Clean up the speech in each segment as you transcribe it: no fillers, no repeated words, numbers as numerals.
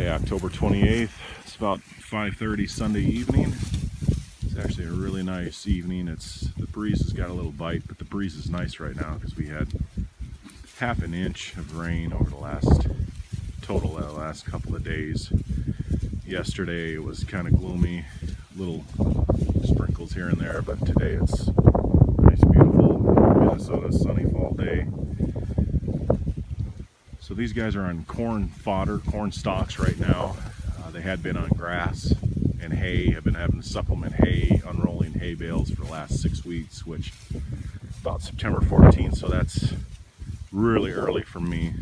Friday, October 28th. It's about 5:30 Sunday evening. It's actually a really nice evening. The breeze has got a little bite, but the breeze is nice right now because we had half an inch of rain over the last couple of days. Yesterday it was kind of gloomy, little sprinkles here and there, but today it's nice, beautiful Minnesota sunny fall day. So these guys are on corn fodder, corn stalks right now. They had been on grass and hay. Have been having to supplement hay, unrolling hay bales for the last 6 weeks, which about September 14th, so that's really early for me.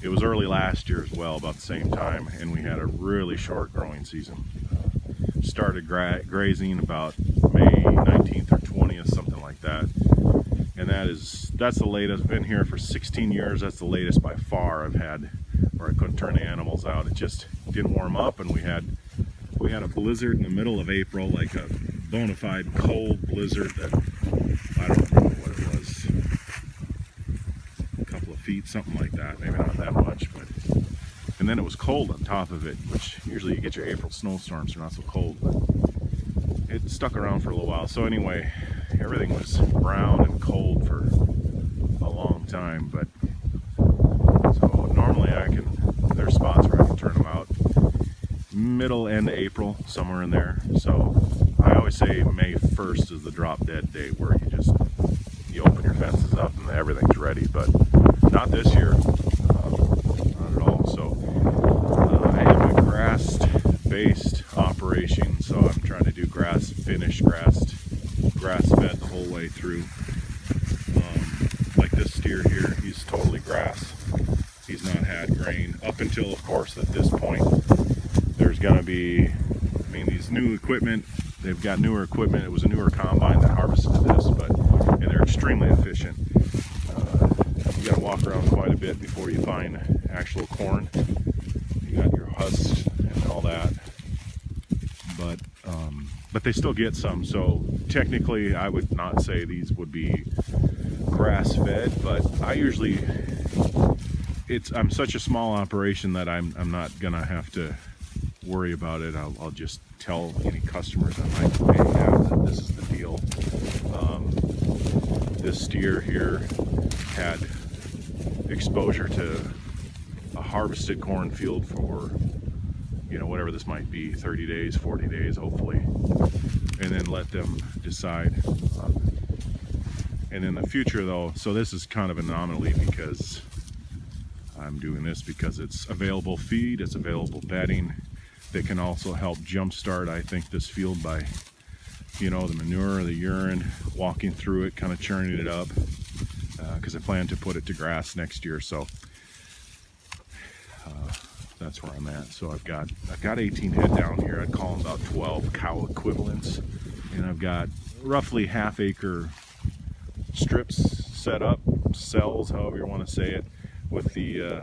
It was early last year as well, about the same time, and we had a really short growing season. Started grazing about May 19th or 20th, something like that. And that's the latest. I've been here for 16 years. That's the latest by far I've had where I couldn't turn the animals out. It just didn't warm up, and we had a blizzard in the middle of April, like a bona fide cold blizzard that I don't remember what it was, a couple of feet, something like that, maybe not that much, but and then it was cold on top of it, which usually you get your April snowstorms, they're not so cold, but it stuck around for a little while. So anyway, everything was brown and cold for a long time, but so normally there's spots where I can turn them out middle end of April, somewhere in there. So I always say May 1st is the drop dead date where you open your fences up and everything's ready, but not this year, not at all. So I have a grass-based operation, so I'm trying to do grass fed the whole way through. Like this steer here, he's totally grass. He's not had grain up until, of course, at this point. There's going to be, these new equipment, they've got newer equipment. It was a newer combine that harvested this, and they're extremely efficient. You got to walk around quite a bit before you find actual corn. You got your husks and all that, but they still get some. So technically, I would not say these would be grass-fed, but I'm such a small operation that I'm not gonna have to worry about it. I'll just tell any customers I might have that this is the deal. This steer here had exposure to a harvested cornfield for, whatever this might be, 30 days, 40 days, hopefully, and then let them decide. And in the future, though, so this is kind of an anomaly because I'm doing this because it's available feed, it's available bedding. They can also help jumpstart, I think, this field by, the manure, the urine, walking through it, kind of churning it up, because I plan to put it to grass next year. So that's where I'm at. So I've got 18 head down here. I'd call them about 12 cow equivalents, and I've got roughly half-acre strips set up, cells, however you want to say it, with the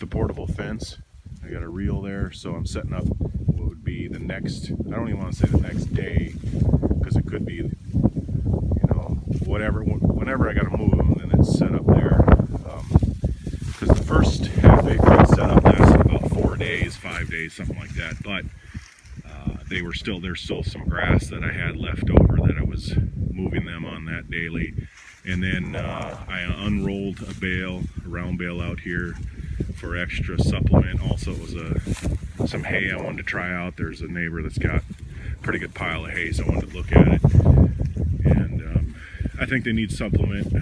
portable fence. I got a reel there, so I'm setting up what would be the next, I don't even want to say the next day, because it could be, whenever I got to move them, then it's set up there. Because the first half-acre setup lasted about 4 days, 5 days, something like that, but there's still some grass that I had left over that I was moving them on that daily. And then I unrolled a round bale out here for extra supplement. Also, it was some hay I wanted to try out. There's a neighbor that's got a pretty good pile of hay, so I wanted to look at it. And I think they need supplement.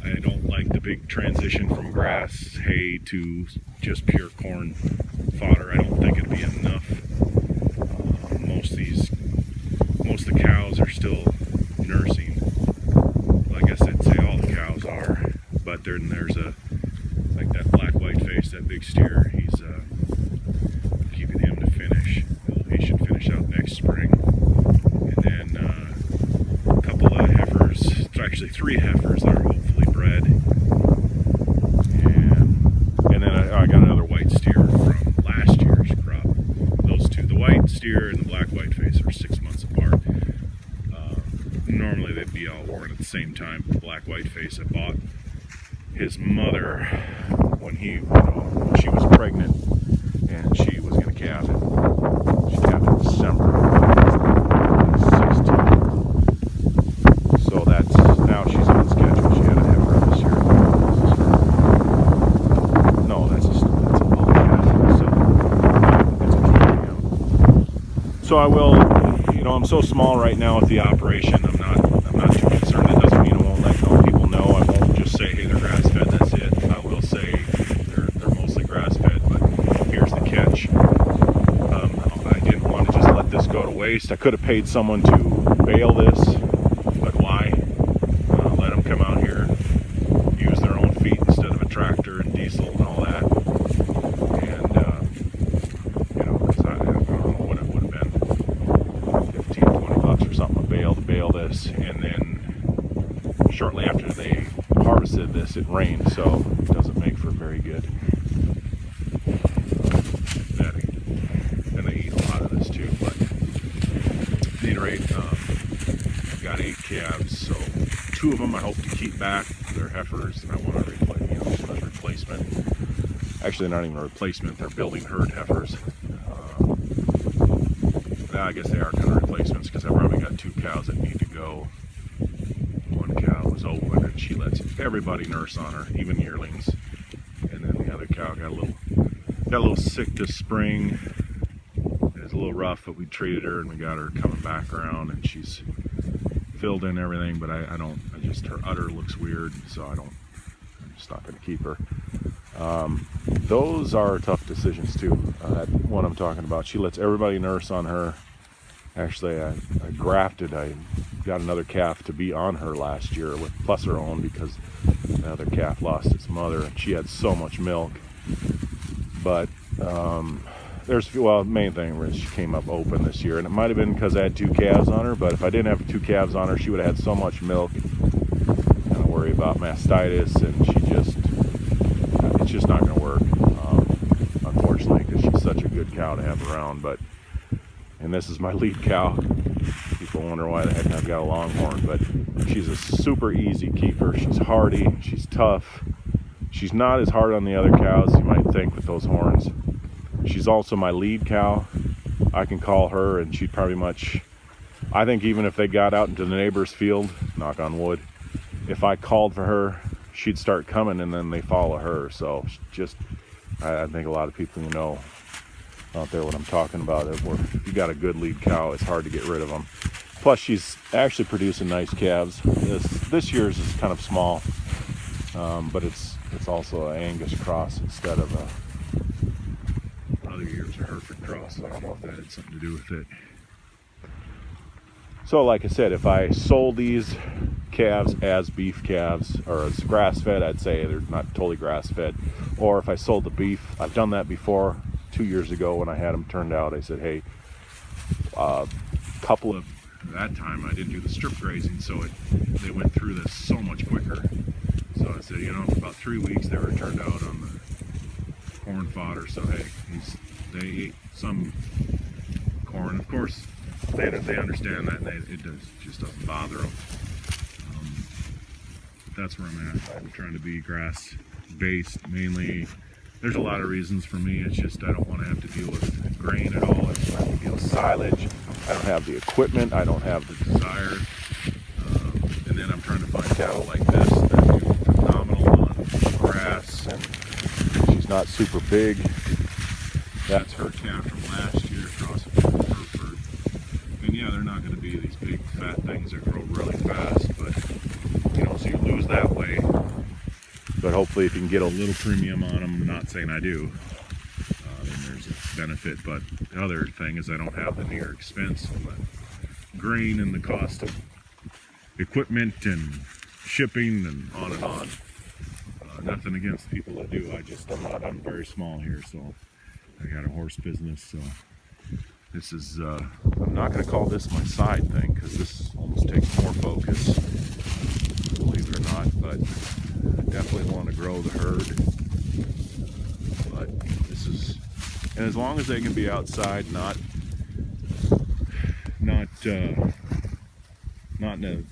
I don't like the big transition from grass hay to just pure corn fodder. I don't think it'd be enough. Most of the cows are still nursing. Well, I guess I'd say all the cows are, but then there's like that black white face, that big steer. He's keeping him to finish. He should finish out next spring, and then a couple of heifers. It's actually 3 heifers that are hopefully bred, and then I got another white steer from last year's crop. Those two, the white steer and the black white face, are 6 months apart. Normally they'd be all born at the same time. The black white face I bought his mother when when she was pregnant and she was going to calve it. She calved in December of 2016. So now she's on schedule. She had a heifer this year. No, that's a bull calf. So it's a KM. So I will, I'm so small right now with the operation. I'm not too concerned. It doesn't mean I won't let people know. I won't just say, hey, they're grass fed. That's it. I will say they're mostly grass fed. But here's the catch. I didn't want to just let this go to waste. I could have paid someone to bale this, but why? Let them come out here, use their own feet instead of a tractor and diesel and all that. And because I don't know what it would have been, 15, 20 bucks or something to bale this, and then shortly after they harvested this, it rained, so it doesn't make for very good bedding. And they eat a lot of this too, but at any rate, I've got 8 calves, so 2 of them I hope to keep back. They're heifers, and I want to replace, a replacement. Actually, not even a replacement, they're building herd heifers. I guess they are kind of replacements because I've probably got 2 cows that need to go. One cow was open and she lets everybody nurse on her, even yearlings. And then the other cow got a little sick this spring. It was a little rough, but we treated her and we got her coming back around, and she's filled in everything. But her udder looks weird, so I'm just not going to keep her. Those are tough decisions too. That one I'm talking about, she lets everybody nurse on her. Actually, I got another calf to be on her last year plus her own, because the other calf lost its mother and she had so much milk. But the main thing was she came up open this year, and it might have been because I had 2 calves on her, but if I didn't have 2 calves on her, she would have had so much milk. Kind of worry about mastitis, and it's just not going to work, unfortunately, because she's such a good cow to have around. And this is my lead cow. People wonder why the heck I've got a longhorn, but she's a super easy keeper. She's hardy, she's tough. She's not as hard on the other cows you might think with those horns. She's also my lead cow. I can call her and she'd I think even if they got out into the neighbor's field, knock on wood, if I called for her, she'd start coming and then they follow her. So I think a lot of people out there what I'm talking about. If you got a good lead cow, it's hard to get rid of them. Plus, she's actually producing nice calves. This year's is kind of small, but it's also an Angus cross instead of other years a Hereford cross. So I don't know if that had something to do with it. So, like I said, if I sold these calves as beef calves or as grass-fed, I'd say they're not totally grass-fed. Or if I sold the beef, I've done that before. 2 years ago when I had them turned out, I said, hey, that time I didn't do the strip grazing, so they went through this so much quicker. So I said, for about 3 weeks they were turned out on the corn fodder. So hey, they ate some corn. Of course, they understand that, and it just doesn't bother them. But that's where I'm at. I'm trying to be grass based mainly. There's a lot of reasons for me. It's just I don't want to have to deal with grain at all. I don't have to deal with silage. I don't have the equipment. I don't have the desire. And then I'm trying to find cattle like this that do phenomenal on grass. And she's not super big. That's her calf from last year, crossing from Hereford. And yeah, they're not going to be these big fat things that grow really fast, but so you lose that way. But hopefully if you can get a little premium on them, I'm not saying I do, then there's a benefit. But the other thing is I don't have the near expense of the grain and the cost of equipment and shipping and on and on. Nothing against people that do. I'm very small here, so I got a horse business. So this is, I'm not going to call this my side thing because this almost takes more focus, believe it or not, but I definitely want to grow the herd. But this is, and as long as they can be outside, not in a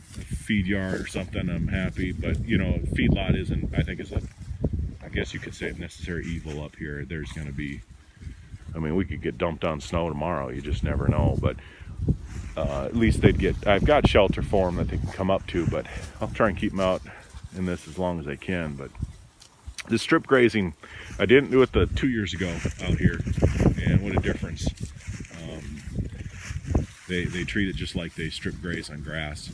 feed yard or something, I'm happy. But you know, feedlot isn't, I think, I guess you could say, a necessary evil up here. There's going to be, I mean, we could get dumped on snow tomorrow. You just never know. But at least they'd get, I've got shelter for them that they can come up to, but I'll try and keep them out in this as long as I can. But the strip grazing, I didn't do it 2 years ago out here, and what a difference. They treat it just like they strip graze on grass.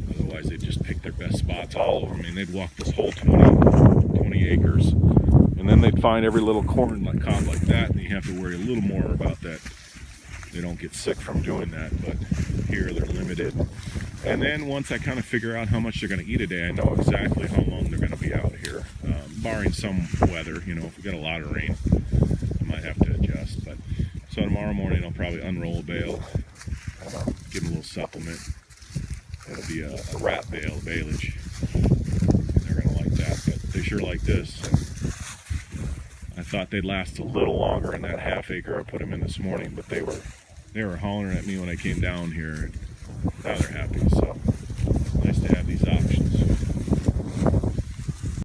Otherwise they'd just pick their best spots all over. I mean, they'd walk this whole 20 acres, and then they'd find every little corn like cob like that, and you have to worry a little more about that. They don't get sick from doing that, but here they're limited. And then once I kind of figure out how much they're going to eat a day, I know exactly how long they're going to be out here, barring some weather. You know, if we get a lot of rain, I might have to adjust. But so tomorrow morning I'll probably unroll a bale, give them a little supplement. It'll be a rat bale, baleage. They're going to like that, but they sure like this. I thought they'd last a little longer in that half acre I put them in this morning, but they were hollering at me when I came down here. Now they're happy.